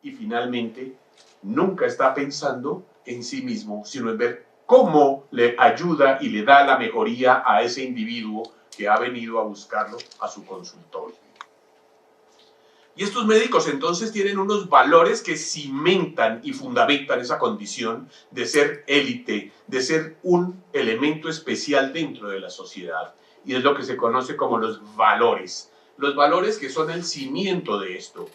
y finalmente nunca está pensando en sí mismo, sino en ver cómo le ayuda y le da la mejoría a ese individuo que ha venido a buscarlo a su consultorio. Y estos médicos entonces tienen unos valores que cimentan y fundamentan esa condición de ser élite, de ser un elemento especial dentro de la sociedad. Y es lo que se conoce como los valores que son el cimiento de esto.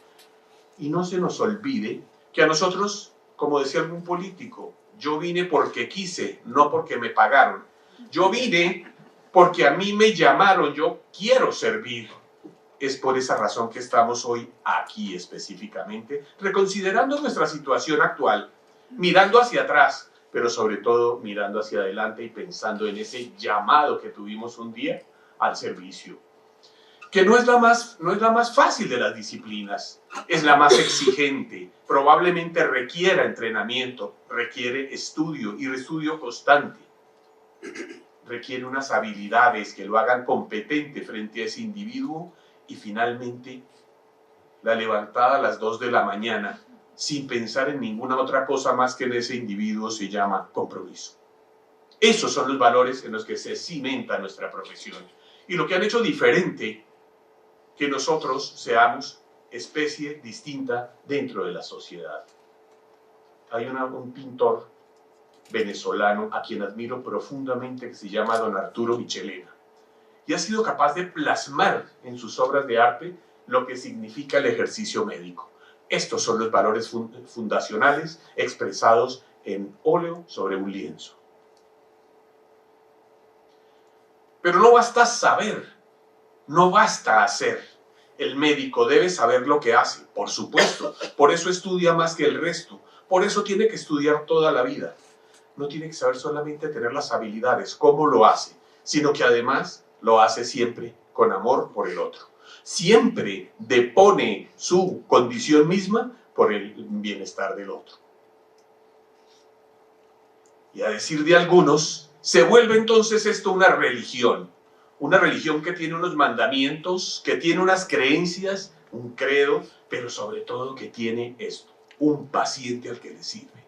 Y no se nos olvide que a nosotros, como decía algún político, yo vine porque quise, no porque me pagaron. Yo vine porque a mí me llamaron, yo quiero servir. Es por esa razón que estamos hoy aquí específicamente, reconsiderando nuestra situación actual, mirando hacia atrás, pero sobre todo mirando hacia adelante y pensando en ese llamado que tuvimos un día al servicio, que no es la más fácil de las disciplinas, es la más exigente, probablemente requiera entrenamiento, requiere estudio y estudio constante, requiere unas habilidades que lo hagan competente frente a ese individuo. Y finalmente, la levantada a las 2 de la mañana, sin pensar en ninguna otra cosa más que en ese individuo, se llama compromiso. Esos son los valores en los que se cimenta nuestra profesión. Y lo que han hecho diferente que nosotros seamos especie distinta dentro de la sociedad. Hay un pintor venezolano a quien admiro profundamente que se llama don Arturo Michelena. Y ha sido capaz de plasmar en sus obras de arte lo que significa el ejercicio médico. Estos son los valores fundacionales expresados en óleo sobre un lienzo. Pero no basta saber, no basta hacer. El médico debe saber lo que hace, por supuesto. Por eso estudia más que el resto. Por eso tiene que estudiar toda la vida. No tiene que saber solamente tener las habilidades, cómo lo hace, sino que además lo hace siempre con amor por el otro. Siempre depone su condición misma por el bienestar del otro. Y a decir de algunos, se vuelve entonces esto una religión que tiene unos mandamientos, que tiene unas creencias, un credo, pero sobre todo que tiene esto, un paciente al que le sirve.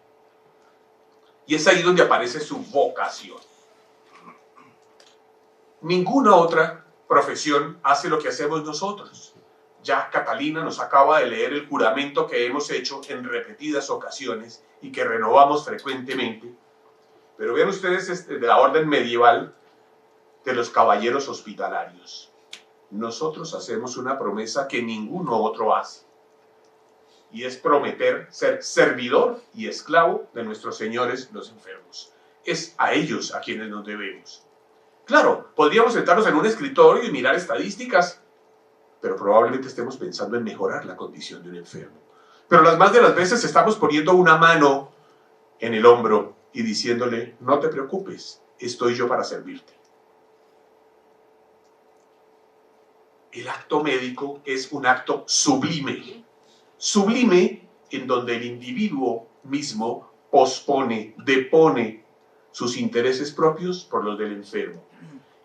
Y es ahí donde aparece su vocación. Ninguna otra profesión hace lo que hacemos nosotros. Ya Catalina nos acaba de leer el juramento que hemos hecho en repetidas ocasiones y que renovamos frecuentemente. Pero vean ustedes de la orden medieval de los caballeros hospitalarios. Nosotros hacemos una promesa que ninguno otro hace. Y es prometer ser servidor y esclavo de nuestros señores los enfermos. Es a ellos a quienes nos debemos. Claro, podríamos sentarnos en un escritorio y mirar estadísticas, pero probablemente estemos pensando en mejorar la condición de un enfermo. Pero las más de las veces estamos poniendo una mano en el hombro y diciéndole, no te preocupes, estoy yo para servirte. El acto médico es un acto sublime en donde el individuo mismo pospone, depone sus intereses propios por los del enfermo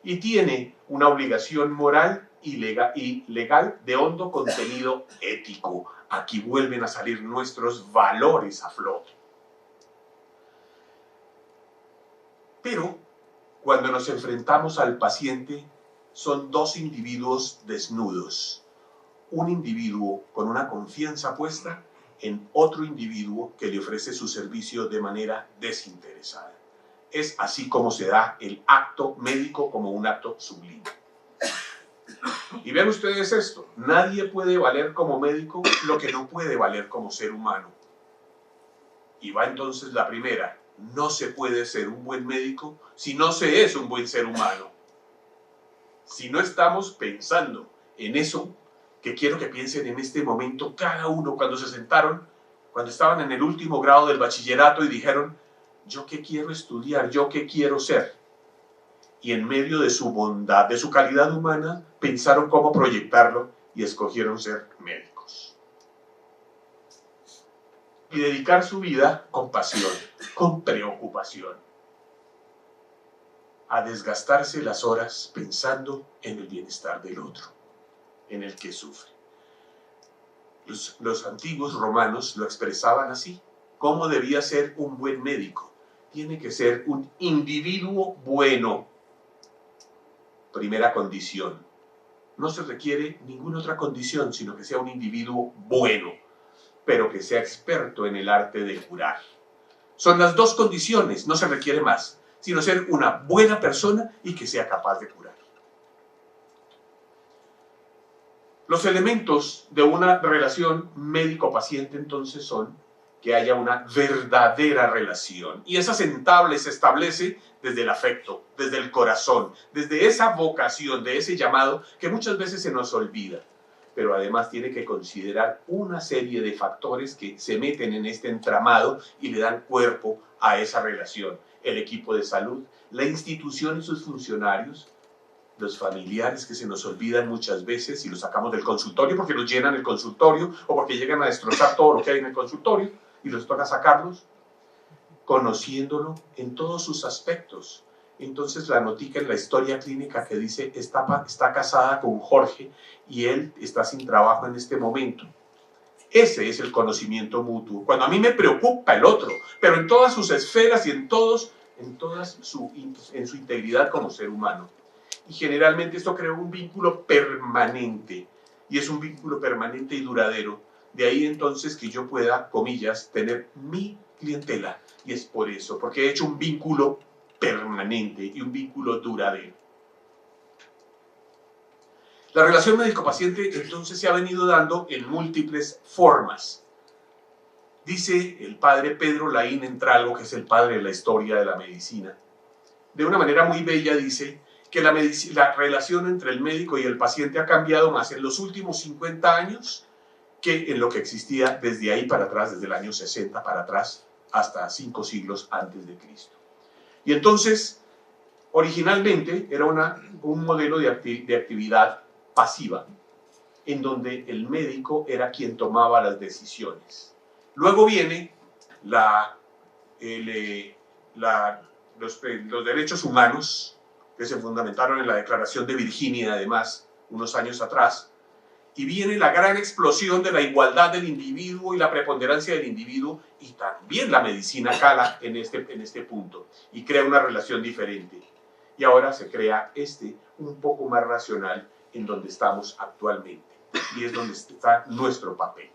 y tiene una obligación moral y legal de hondo contenido ético. Aquí vuelven a salir nuestros valores a flote. Pero cuando nos enfrentamos al paciente, son dos individuos desnudos. Un individuo con una confianza puesta en otro individuo que le ofrece su servicio de manera desinteresada. Es así como se da el acto médico como un acto sublime. Y vean ustedes esto, nadie puede valer como médico lo que no puede valer como ser humano. Y va entonces la primera, no se puede ser un buen médico si no se es un buen ser humano. Si no estamos pensando en eso, que quiero que piensen en este momento cada uno cuando se sentaron, cuando estaban en el último grado del bachillerato y dijeron, ¿yo qué quiero estudiar? ¿Yo qué quiero ser? Y en medio de su bondad, de su calidad humana, pensaron cómo proyectarlo y escogieron ser médicos. Y dedicar su vida con pasión, con preocupación, a desgastarse las horas pensando en el bienestar del otro, en el que sufre. Los antiguos romanos lo expresaban así. ¿Cómo debía ser un buen médico? Tiene que ser un individuo bueno. Primera condición. No se requiere ninguna otra condición, sino que sea un individuo bueno, pero que sea experto en el arte de curar. Son las dos condiciones, no se requiere más, sino ser una buena persona y que sea capaz de curar. Los elementos de una relación médico-paciente entonces son que haya una verdadera relación. Y esa se establece desde el afecto, desde el corazón, desde esa vocación, de ese llamado que muchas veces se nos olvida. Pero además tiene que considerar una serie de factores que se meten en este entramado y le dan cuerpo a esa relación. El equipo de salud, la institución y sus funcionarios, los familiares que se nos olvidan muchas veces y los sacamos del consultorio porque nos llenan el consultorio o porque llegan a destrozar todo lo que hay en el consultorio y los toca sacarlos, conociéndolo en todos sus aspectos. Entonces la notica en la historia clínica que dice está casada con Jorge y él está sin trabajo en este momento. Ese es el conocimiento mutuo. Cuando a mí me preocupa el otro, pero en todas sus esferas y en su integridad como ser humano. Y generalmente esto crea un vínculo permanente, y es un vínculo permanente y duradero. De ahí entonces que yo pueda, comillas, tener mi clientela, y es por eso, porque he hecho un vínculo permanente y un vínculo duradero. La relación médico-paciente entonces se ha venido dando en múltiples formas. Dice el padre Pedro Laín Entralgo, que es el padre de la historia de la medicina, de una manera muy bella dice que la relación entre el médico y el paciente ha cambiado más en los últimos 50 años que en lo que existía desde ahí para atrás, desde el año 60 para atrás, hasta 5 siglos antes de Cristo. Y entonces, originalmente era un modelo de actividad pasiva, en donde el médico era quien tomaba las decisiones. Luego viene los derechos humanos, que se fundamentaron en la Declaración de Virginia, además, unos años atrás, y viene la gran explosión de la igualdad del individuo y la preponderancia del individuo, y también la medicina cala en este punto, y crea una relación diferente. Y ahora se crea un poco más racional, en donde estamos actualmente, y es donde está nuestro papel.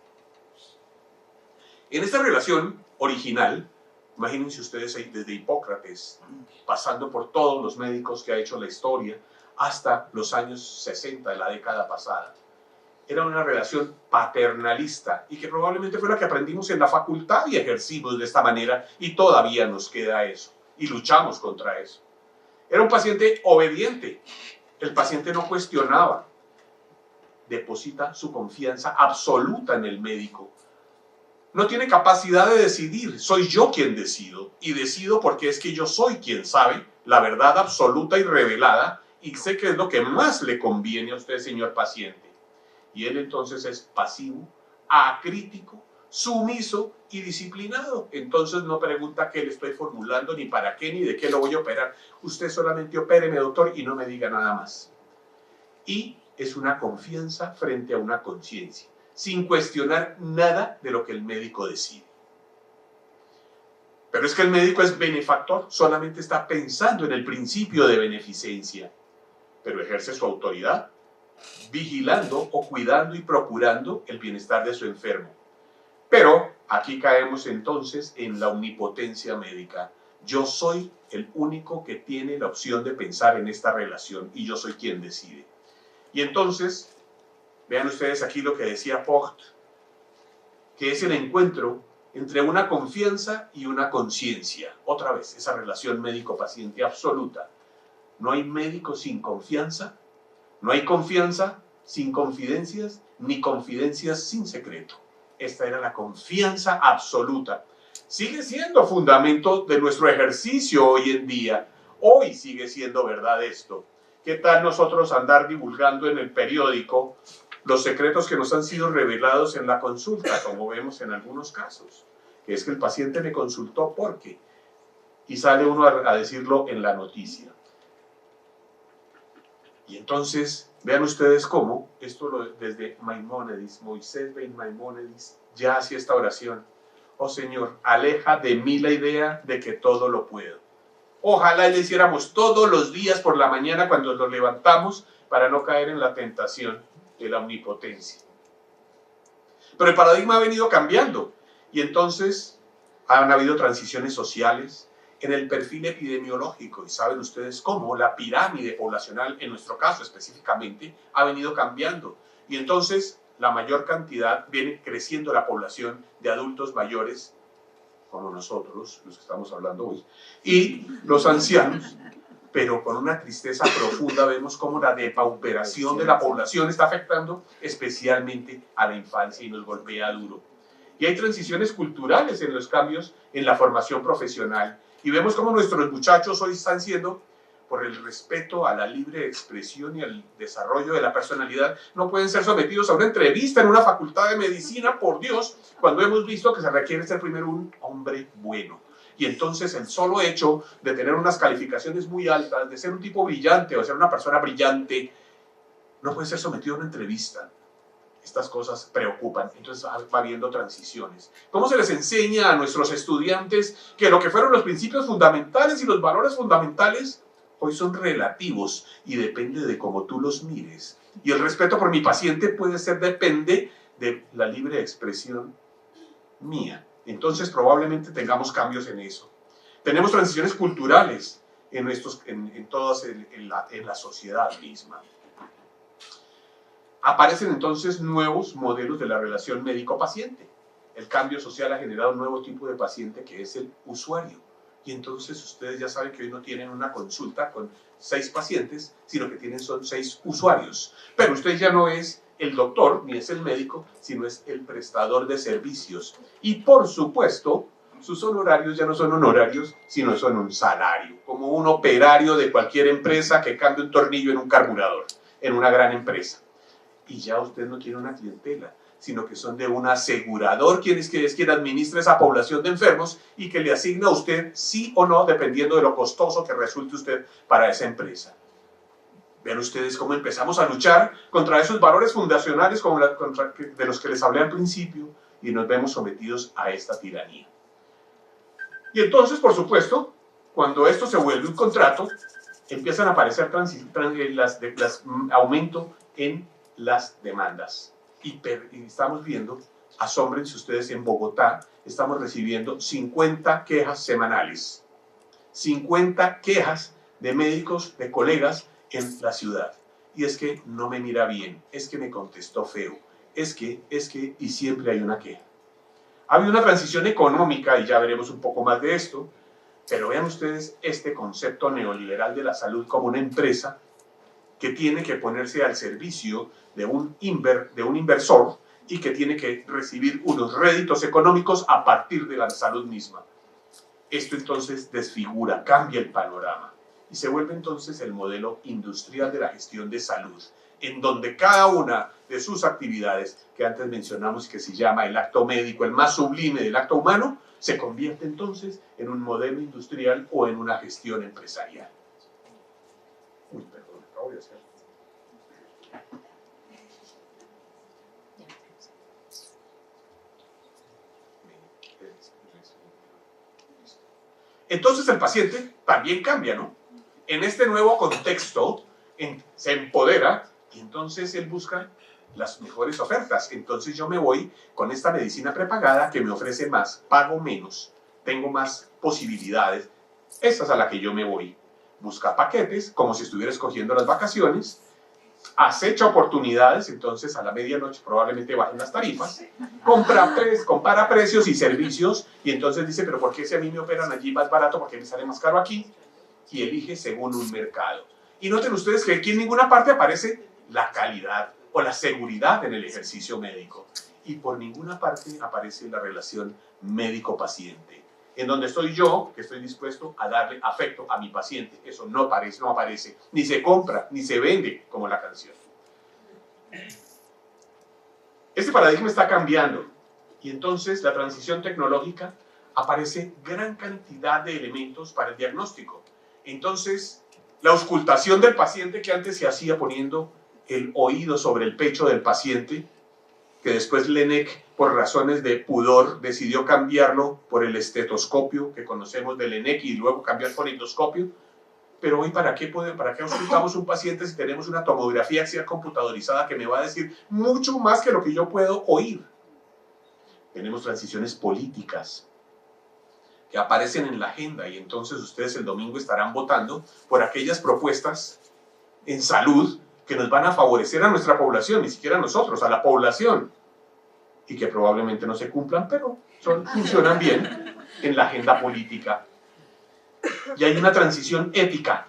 En esta relación original, imagínense ustedes ahí desde Hipócrates, pasando por todos los médicos que ha hecho la historia, hasta los años 60 de la década pasada. Era una relación paternalista y que probablemente fue la que aprendimos en la facultad y ejercimos de esta manera y todavía nos queda eso y luchamos contra eso. Era un paciente obediente, el paciente no cuestionaba, deposita su confianza absoluta en el médico. No tiene capacidad de decidir, soy yo quien decido, y decido porque es que yo soy quien sabe la verdad absoluta y revelada, y sé qué es lo que más le conviene a usted, señor paciente. Y él entonces es pasivo, acrítico, sumiso y disciplinado. Entonces no pregunta qué le estoy formulando, ni para qué, ni de qué lo voy a operar. Usted solamente opéreme, doctor, y no me diga nada más. Y es una confianza frente a una conciencia, sin cuestionar nada de lo que el médico decide. Pero es que el médico es benefactor, solamente está pensando en el principio de beneficencia, pero ejerce su autoridad, vigilando o cuidando y procurando el bienestar de su enfermo. Pero aquí caemos entonces en la omnipotencia médica. Yo soy el único que tiene la opción de pensar en esta relación y yo soy quien decide. Y entonces, vean ustedes aquí lo que decía Vogt, que es el encuentro entre una confianza y una conciencia. Otra vez, esa relación médico-paciente absoluta. No hay médico sin confianza, no hay confianza sin confidencias, ni confidencias sin secreto. Esta era la confianza absoluta. Sigue siendo fundamento de nuestro ejercicio hoy en día. Hoy sigue siendo verdad esto. ¿Qué tal nosotros andar divulgando en el periódico los secretos que nos han sido revelados en la consulta, como vemos en algunos casos? Que es que el paciente me consultó porque, y sale uno a decirlo en la noticia. Y entonces, vean ustedes cómo, desde Maimónides, Moisés ben Maimónides, ya hacía esta oración. Oh Señor, aleja de mí la idea de que todo lo puedo. Ojalá le hiciéramos todos los días por la mañana cuando nos levantamos para no caer en la tentación de la omnipotencia. Pero el paradigma ha venido cambiando y entonces han habido transiciones sociales en el perfil epidemiológico y saben ustedes cómo la pirámide poblacional, en nuestro caso específicamente, ha venido cambiando y entonces la mayor cantidad viene creciendo la población de adultos mayores como nosotros, los que estamos hablando hoy, y los ancianos, pero con una tristeza profunda vemos cómo la depauperación de la población está afectando especialmente a la infancia y nos golpea duro. Y hay transiciones culturales en los cambios en la formación profesional y vemos cómo nuestros muchachos hoy están siendo, por el respeto a la libre expresión y al desarrollo de la personalidad, no pueden ser sometidos a una entrevista en una facultad de medicina, por Dios, cuando hemos visto que se requiere ser primero un hombre bueno. Y entonces el solo hecho de tener unas calificaciones muy altas, de ser un tipo brillante o ser una persona brillante, no puede ser sometido a una entrevista. Estas cosas preocupan, entonces va habiendo transiciones. ¿Cómo se les enseña a nuestros estudiantes que lo que fueron los principios fundamentales y los valores fundamentales hoy son relativos y depende de cómo tú los mires? Y el respeto por mi paciente depende de la libre expresión mía. Entonces probablemente tengamos cambios en eso. Tenemos transiciones culturales en la sociedad misma. Aparecen entonces nuevos modelos de la relación médico-paciente. El cambio social ha generado un nuevo tipo de paciente que es el usuario. Y entonces ustedes ya saben que hoy no tienen una consulta con 6 pacientes, sino que son 6 usuarios. Pero usted ya no es el doctor, ni es el médico, sino es el prestador de servicios. Y por supuesto, sus honorarios ya no son honorarios, sino son un salario, como un operario de cualquier empresa que cambie un tornillo en un carburador, en una gran empresa. Y ya usted no tiene una clientela, sino que son de un asegurador quien administra esa población de enfermos y que le asigna a usted sí o no, dependiendo de lo costoso que resulte usted para esa empresa. Vean ustedes cómo empezamos a luchar contra esos valores fundacionales de los que les hablé al principio y nos vemos sometidos a esta tiranía. Y entonces, por supuesto, cuando esto se vuelve un contrato, empiezan a aparecer aumento en las demandas. Y estamos viendo, asómbrense ustedes, en Bogotá estamos recibiendo 50 quejas semanales. 50 quejas de médicos, de colegas en la ciudad. Y es que no me mira bien, es que me contestó feo, es que, y siempre hay una queja. Ha habido una transición económica, y ya veremos un poco más de esto, pero vean ustedes este concepto neoliberal de la salud como una empresa que tiene que ponerse al servicio de un inversor y que tiene que recibir unos réditos económicos a partir de la salud misma. Esto entonces desfigura, cambia el panorama y se vuelve entonces el modelo industrial de la gestión de salud, en donde cada una de sus actividades que antes mencionamos, que se llama el acto médico, el más sublime del acto humano, se convierte entonces en un modelo industrial o en una gestión empresarial. Uy, perdón, acabo de hacer. Entonces el paciente también cambia, ¿no? En este nuevo contexto se empodera y entonces él busca las mejores ofertas. Entonces yo me voy con esta medicina prepagada que me ofrece más, pago menos, tengo más posibilidades. Esa es a la que yo me voy. Busca paquetes, como si estuviera escogiendo las vacaciones, acecha oportunidades, entonces a la medianoche probablemente bajen las tarifas, compara precios y servicios y entonces dice, pero ¿por qué si a mí me operan allí más barato? ¿Por qué me sale más caro aquí? Y elige según un mercado. Y noten ustedes que aquí en ninguna parte aparece la calidad o la seguridad en el ejercicio médico. Y por ninguna parte aparece la relación médico-paciente, en donde estoy yo, que estoy dispuesto a darle afecto a mi paciente. Eso no aparece, ni se compra, ni se vende como la canción. Este paradigma está cambiando y entonces la transición tecnológica aparece gran cantidad de elementos para el diagnóstico. Entonces, La auscultación del paciente que antes se hacía poniendo el oído sobre el pecho del paciente, que después Laennec, por razones de pudor, decidió cambiarlo por el estetoscopio que conocemos de Laennec y luego cambiar por endoscopio. Pero hoy, ¿para qué auscultamos un paciente si tenemos una tomografía axial computadorizada que me va a decir mucho más que lo que yo puedo oír? Tenemos transiciones políticas que aparecen en la agenda y entonces ustedes el domingo estarán votando por aquellas propuestas en salud que nos van a favorecer a nuestra población, ni siquiera a nosotros, a la población, y que probablemente no se cumplan, pero funcionan bien en la agenda política. Y hay una transición ética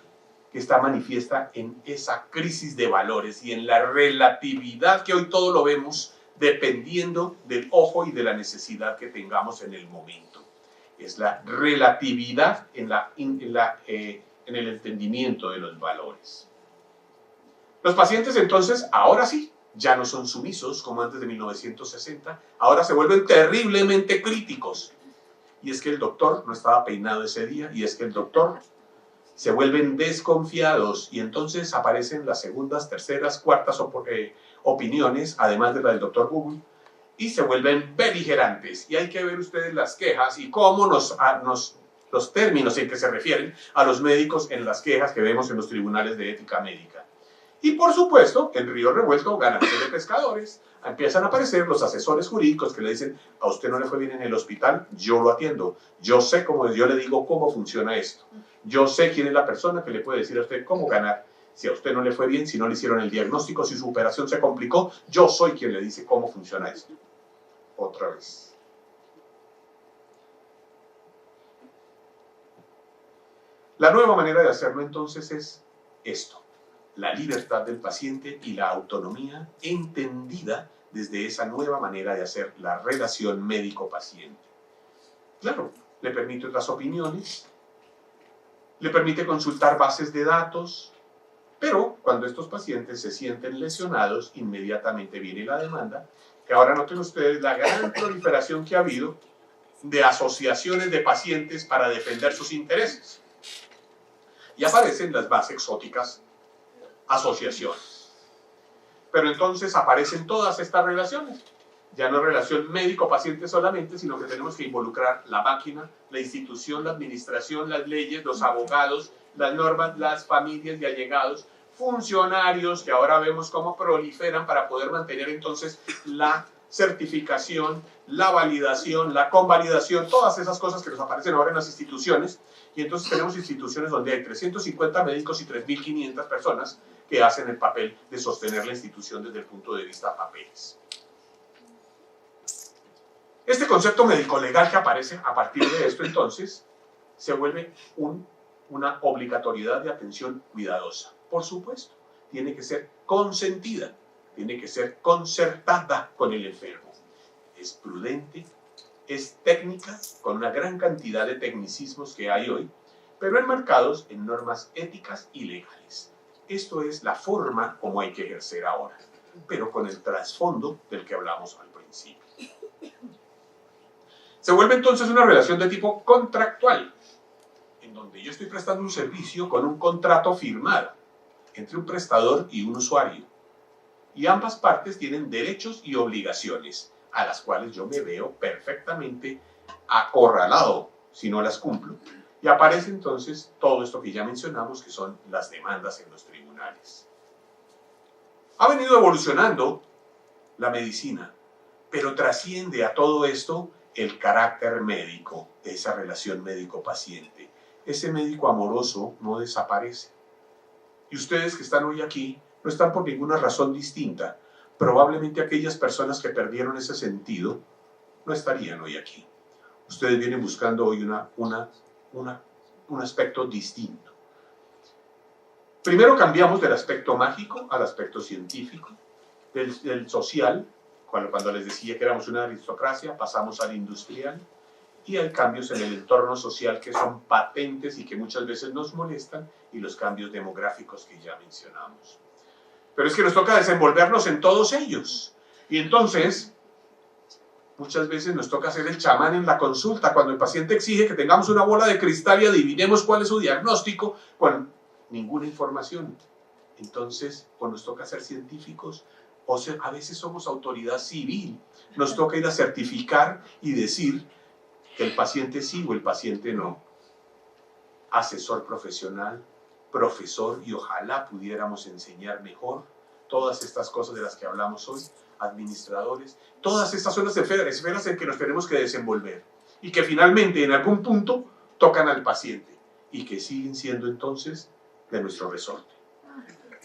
que está manifiesta en esa crisis de valores y en la relatividad que hoy todo lo vemos dependiendo del ojo y de la necesidad que tengamos en el momento. Es la relatividad en el entendimiento de los valores. Los pacientes entonces, ahora sí, ya no son sumisos como antes de 1960, ahora se vuelven terriblemente críticos. Y es que el doctor no estaba peinado ese día, y es que el doctor se vuelven desconfiados, y entonces aparecen las segundas, terceras, cuartas opiniones, además de la del doctor Google, y se vuelven beligerantes. Y hay que ver ustedes las quejas y cómo los términos en que se refieren a los médicos en las quejas que vemos en los tribunales de ética médica. Y por supuesto, en Río Revuelto, ganancias de pescadores, empiezan a aparecer los asesores jurídicos que le dicen, a usted no le fue bien en el hospital, yo lo atiendo, yo sé cómo, yo le digo cómo funciona esto, yo sé quién es la persona que le puede decir a usted cómo ganar, si a usted no le fue bien, si no le hicieron el diagnóstico, si su operación se complicó, yo soy quien le dice cómo funciona esto. Otra vez. La nueva manera de hacerlo entonces es esto. La libertad del paciente y la autonomía entendida desde esa nueva manera de hacer la relación médico-paciente. Claro, le permite otras opiniones, le permite consultar bases de datos, pero cuando estos pacientes se sienten lesionados, inmediatamente viene la demanda, que ahora noten ustedes la gran proliferación que ha habido de asociaciones de pacientes para defender sus intereses. Y aparecen las más exóticas asociaciones. Pero entonces aparecen todas estas relaciones. Ya no es relación médico-paciente solamente, sino que tenemos que involucrar la máquina, la institución, la administración, las leyes, los abogados, las normas, las familias de allegados, funcionarios que ahora vemos cómo proliferan para poder mantener entonces la certificación, la validación, la convalidación, todas esas cosas que nos aparecen ahora en las instituciones. Y entonces tenemos instituciones donde hay 350 médicos y 3.500 personas que hacen el papel de sostener la institución desde el punto de vista papeles. Este concepto médico-legal que aparece a partir de esto, entonces, se vuelve una obligatoriedad de atención cuidadosa. Por supuesto, tiene que ser consentida, tiene que ser concertada con el enfermo. Es prudente, es técnica, con una gran cantidad de tecnicismos que hay hoy, pero enmarcados en normas éticas y legales. Esto es la forma como hay que ejercer ahora, pero con el trasfondo del que hablamos al principio. Se vuelve entonces una relación de tipo contractual, en donde yo estoy prestando un servicio con un contrato firmado entre un prestador y un usuario. Y ambas partes tienen derechos y obligaciones, a las cuales yo me veo perfectamente acorralado si no las cumplo. Y aparece entonces todo esto que ya mencionamos, que son las demandas en los tribunales. Ha venido evolucionando la medicina, pero trasciende a todo esto el carácter médico de esa relación médico-paciente. Ese médico amoroso no desaparece. Y ustedes que están hoy aquí no están por ninguna razón distinta. Probablemente aquellas personas que perdieron ese sentido no estarían hoy aquí. Ustedes vienen buscando hoy un aspecto distinto. Primero cambiamos del aspecto mágico al aspecto científico, del social, cuando les decía que éramos una aristocracia, pasamos al industrial, y hay cambios en el entorno social que son patentes y que muchas veces nos molestan, y los cambios demográficos que ya mencionamos. Pero es que nos toca desenvolvernos en todos ellos. Y entonces, muchas veces nos toca hacer el chamán en la consulta, cuando el paciente exige que tengamos una bola de cristal y adivinemos cuál es su diagnóstico. Bueno, ninguna información. Entonces, pues nos toca ser científicos, o sea, a veces somos autoridad civil, nos toca ir a certificar y decir que el paciente sí o el paciente no. Asesor profesional, profesor, y ojalá pudiéramos enseñar mejor todas estas cosas de las que hablamos hoy, administradores, todas estas son las esferas en que nos tenemos que desenvolver y que finalmente en algún punto tocan al paciente y que siguen siendo entonces de nuestro resorte.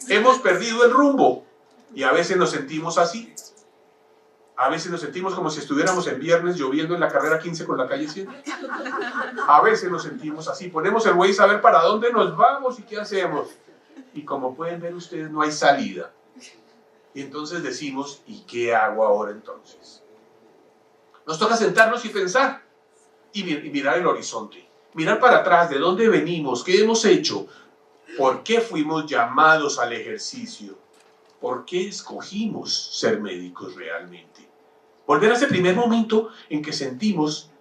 Hemos perdido el rumbo y a veces nos sentimos así. A veces nos sentimos como si estuviéramos en viernes lloviendo en la carrera 15 con la calle 100. A veces nos sentimos así. Ponemos el Waze a ver para dónde nos vamos y qué hacemos. Y como pueden ver ustedes, no hay salida. Y entonces decimos, ¿y qué hago ahora entonces? Nos toca sentarnos y pensar. Y mirar el horizonte. Mirar para atrás, de dónde venimos, qué hemos hecho, por qué fuimos llamados al ejercicio, por qué escogimos ser médicos realmente. Volver a ese primer momento en que sentimos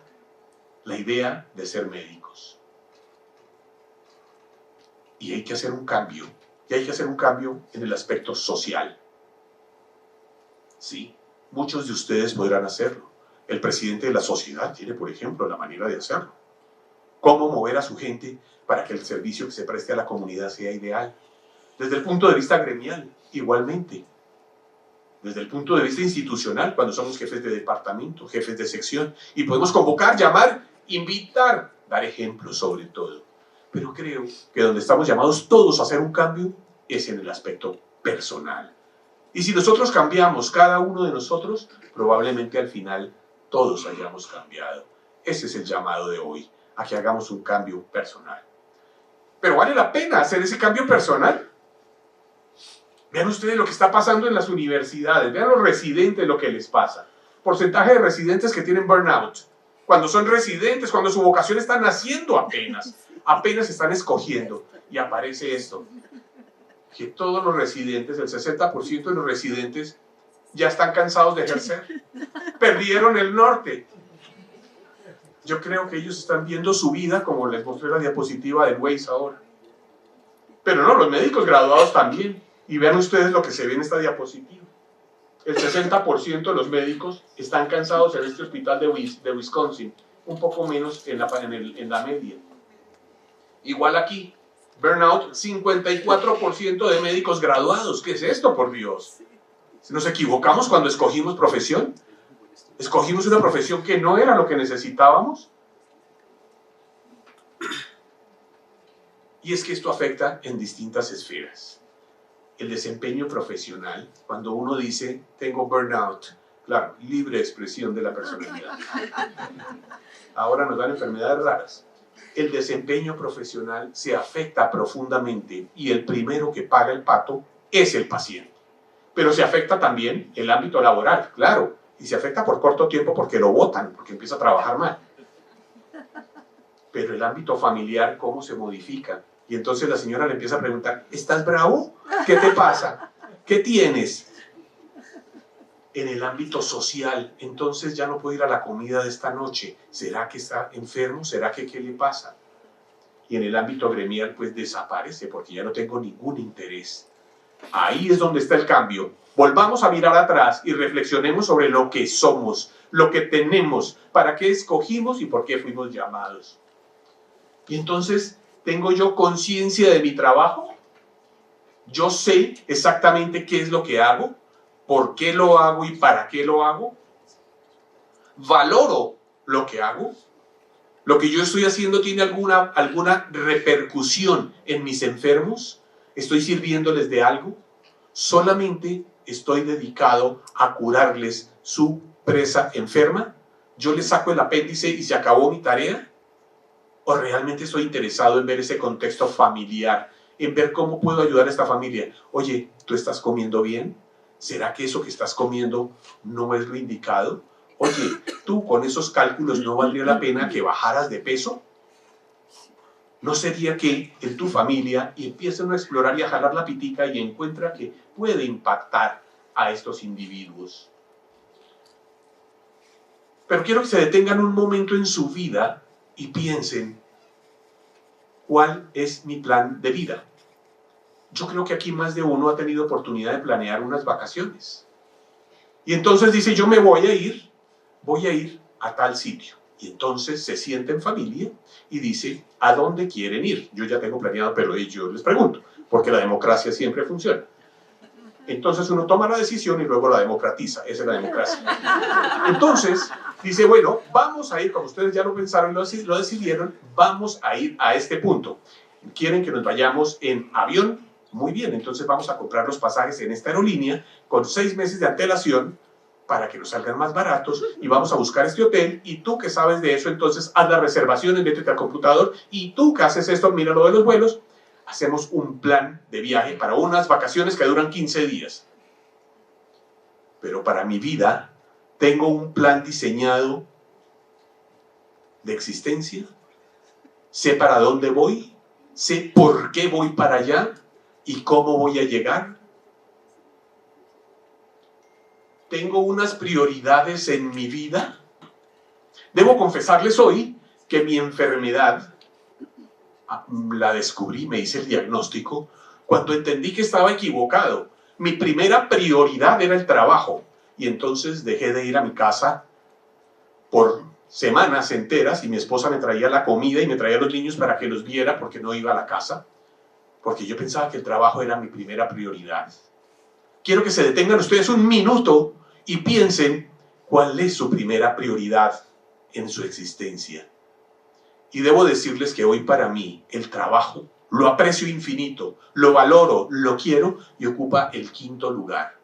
la idea de ser médicos. Y hay que hacer un cambio. Y hay que hacer un cambio en el aspecto social. Sí, muchos de ustedes podrán hacerlo. El presidente de la sociedad tiene, por ejemplo, la manera de hacerlo. Cómo mover a su gente para que el servicio que se preste a la comunidad sea ideal. Desde el punto de vista gremial, igualmente. Desde el punto de vista institucional, cuando somos jefes de departamento, jefes de sección, y podemos convocar, llamar, invitar, dar ejemplos sobre todo. Pero creo que donde estamos llamados todos a hacer un cambio es en el aspecto personal. Y si nosotros cambiamos, cada uno de nosotros, probablemente al final todos hayamos cambiado. Ese es el llamado de hoy, a que hagamos un cambio personal. Pero vale la pena hacer ese cambio personal. Vean ustedes lo que está pasando en las universidades, vean los residentes lo que les pasa. Porcentaje de residentes que tienen burnout. Cuando son residentes, cuando su vocación está naciendo apenas están escogiendo. Y aparece esto, que todos los residentes, el 60% de los residentes, ya están cansados de ejercer. Perdieron el norte. Yo creo que ellos están viendo su vida como les mostré la diapositiva del Waze ahora. Pero no, los médicos graduados también. Y vean ustedes lo que se ve en esta diapositiva. El 60% de los médicos están cansados en este hospital de Wisconsin, un poco menos en la media. Igual aquí, burnout, 54% de médicos graduados. ¿Qué es esto, por Dios? ¿Nos equivocamos cuando escogimos profesión? ¿Escogimos una profesión que no era lo que necesitábamos? Y es que esto afecta en distintas esferas. El desempeño profesional, cuando uno dice, tengo burnout, claro, libre expresión de la personalidad. Ahora nos dan enfermedades raras. El desempeño profesional se afecta profundamente y el primero que paga el pato es el paciente. Pero se afecta también el ámbito laboral, claro, y se afecta por corto tiempo porque lo botan, porque empieza a trabajar mal. Pero el ámbito familiar, ¿cómo se modifica? Y entonces la señora le empieza a preguntar, ¿estás bravo? ¿Qué te pasa? ¿Qué tienes? En el ámbito social, entonces ya no puedo ir a la comida de esta noche. ¿Será que está enfermo? ¿Será que qué le pasa? Y en el ámbito gremial, pues desaparece porque ya no tengo ningún interés. Ahí es donde está el cambio. Volvamos a mirar atrás y reflexionemos sobre lo que somos, lo que tenemos, para qué escogimos y por qué fuimos llamados. Y entonces, ¿tengo yo conciencia de mi trabajo? ¿Yo sé exactamente qué es lo que hago? ¿Por qué lo hago y para qué lo hago? ¿Valoro lo que hago? ¿Lo que yo estoy haciendo tiene alguna repercusión en mis enfermos? ¿Estoy sirviéndoles de algo? ¿Solamente estoy dedicado a curarles su presa enferma? ¿Yo les saco el apéndice y se acabó mi tarea? ¿O realmente estoy interesado en ver ese contexto familiar, en ver cómo puedo ayudar a esta familia? Oye, ¿tú estás comiendo bien? ¿Será que eso que estás comiendo no es lo indicado? Oye, ¿tú con esos cálculos no valdría la pena que bajaras de peso? ¿No sería que en tu familia empiecen a explorar y a jalar la pitica y encuentra que puede impactar a estos individuos? Pero quiero que se detengan un momento en su vida y piensen, ¿cuál es mi plan de vida? yo creo que aquí más de uno ha tenido oportunidad de planear unas vacaciones. Y entonces dice, yo me voy a ir a tal sitio. Y entonces se sienta en familia y dice, ¿a dónde quieren ir? Yo ya tengo planeado, pero yo les pregunto, porque la democracia siempre funciona. Entonces uno toma la decisión y luego la democratiza. Esa es la democracia. Entonces dice, bueno, vamos a ir, como ustedes ya lo pensaron y lo decidieron, vamos a ir a este punto. ¿Quieren que nos vayamos en avión? Muy bien, entonces vamos a comprar los pasajes en esta aerolínea con 6 meses de antelación para que nos salgan más baratos y vamos a buscar este hotel y tú que sabes de eso, entonces haz las reservaciones, métete al computador y tú que haces esto, mira lo de los vuelos, hacemos un plan de viaje para unas vacaciones que duran 15 días. Pero para mi vida tengo un plan diseñado de existencia, sé para dónde voy, sé por qué voy para allá y cómo voy a llegar. Tengo unas prioridades en mi vida. Debo confesarles hoy que mi enfermedad la descubrí, me hice el diagnóstico cuando entendí que estaba equivocado. Mi primera prioridad era el trabajo y entonces dejé de ir a mi casa por semanas enteras y mi esposa me traía la comida y me traía a los niños para que los viera porque no iba a la casa, porque yo pensaba que el trabajo era mi primera prioridad. Quiero que se detengan ustedes un minuto y piensen cuál es su primera prioridad en su existencia. Y debo decirles que hoy para mí el trabajo lo aprecio infinito, lo valoro, lo quiero y ocupa el 5º lugar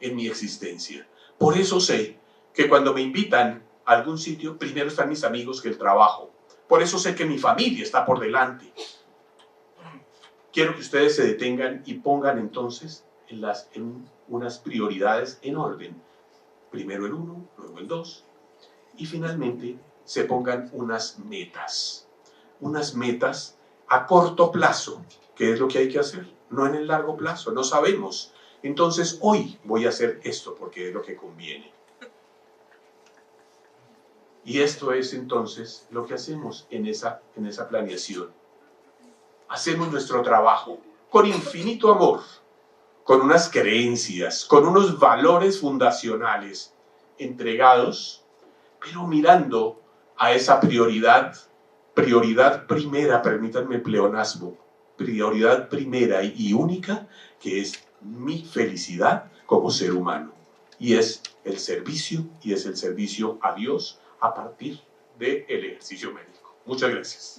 en mi existencia. Por eso sé que cuando me invitan a algún sitio, primero están mis amigos que el trabajo. Por eso sé que mi familia está por delante. Quiero que ustedes se detengan y pongan entonces en unas prioridades en orden. Primero el 1, luego el 2 y finalmente se pongan unas metas a corto plazo, que es lo que hay que hacer, no en el largo plazo, no sabemos. Entonces hoy voy a hacer esto porque es lo que conviene. Y esto es entonces lo que hacemos en esa planeación. Hacemos nuestro trabajo con infinito amor, con unas creencias, con unos valores fundacionales entregados, pero mirando a esa prioridad primera, permítanme el pleonasmo, prioridad primera y única, que es mi felicidad como ser humano. Y es el servicio a Dios a partir del ejercicio médico. Muchas gracias.